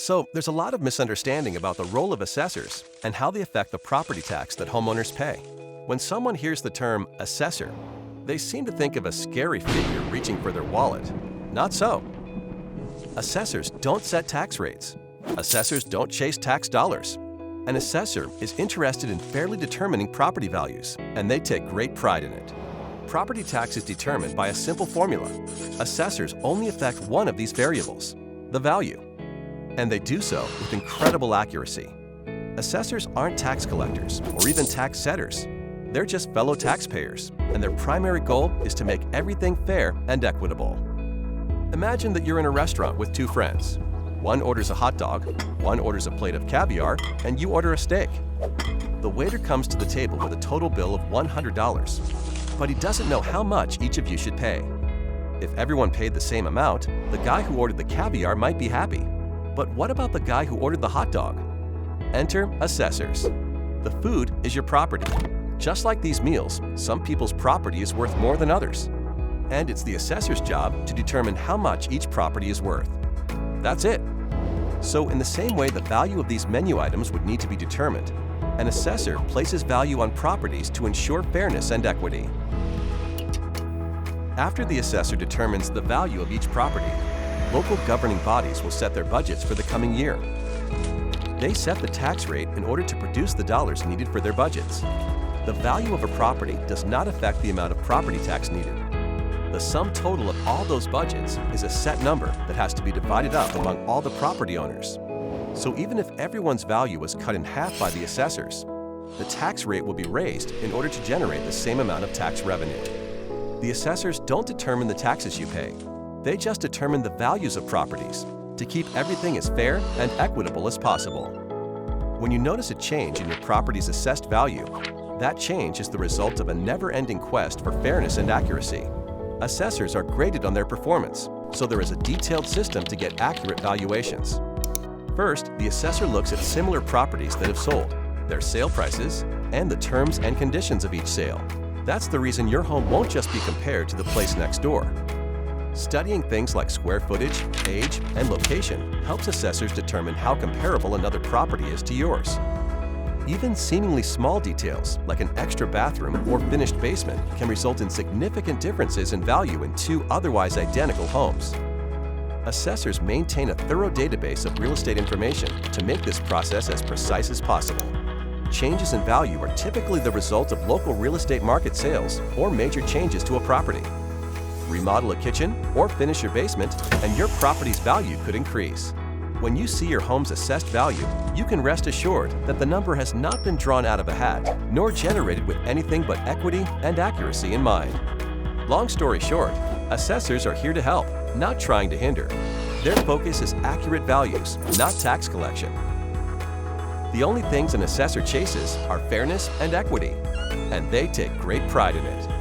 So, there's a lot of misunderstanding about the role of assessors and how they affect the property tax that homeowners pay. When someone hears the term assessor, they seem to think of a scary figure reaching for their wallet. Not so. Assessors don't set tax rates. Assessors don't chase tax dollars. An assessor is interested in fairly determining property values, and they take great pride in it. Property tax is determined by a simple formula. Assessors only affect one of these variables, the value. And they do so with incredible accuracy. Assessors aren't tax collectors or even tax setters. They're just fellow taxpayers, and their primary goal is to make everything fair and equitable. Imagine that you're in a restaurant with two friends. One orders a hot dog, one orders a plate of caviar, and you order a steak. The waiter comes to the table with a total bill of $100, but he doesn't know how much each of you should pay. If everyone paid the same amount, the guy who ordered the caviar might be happy. But what about the guy who ordered the hot dog? Enter assessors. The food is your property. Just like these meals, some people's property is worth more than others. And it's the assessor's job to determine how much each property is worth. That's it. So in the same way the value of these menu items would need to be determined, an assessor places value on properties to ensure fairness and equity. After the assessor determines the value of each property, local governing bodies will set their budgets for the coming year. They set the tax rate in order to produce the dollars needed for their budgets. The value of a property does not affect the amount of property tax needed. The sum total of all those budgets is a set number that has to be divided up among all the property owners. So even if everyone's value was cut in half by the assessors, the tax rate will be raised in order to generate the same amount of tax revenue. The assessors don't determine the taxes you pay. They just determine the values of properties to keep everything as fair and equitable as possible. When you notice a change in your property's assessed value, that change is the result of a never-ending quest for fairness and accuracy. Assessors are graded on their performance, so there is a detailed system to get accurate valuations. First, the assessor looks at similar properties that have sold, their sale prices, and the terms and conditions of each sale. That's the reason your home won't just be compared to the place next door. Studying things like square footage, age, and location helps assessors determine how comparable another property is to yours. Even seemingly small details, like an extra bathroom or finished basement, can result in significant differences in value in two otherwise identical homes. Assessors maintain a thorough database of real estate information to make this process as precise as possible. Changes in value are typically the result of local real estate market sales or major changes to a property. Remodel a kitchen or finish your basement, and your property's value could increase. When you see your home's assessed value, you can rest assured that the number has not been drawn out of a hat, nor generated with anything but equity and accuracy in mind. Long story short, assessors are here to help, not trying to hinder. Their focus is accurate values, not tax collection. The only things an assessor chases are fairness and equity, and they take great pride in it.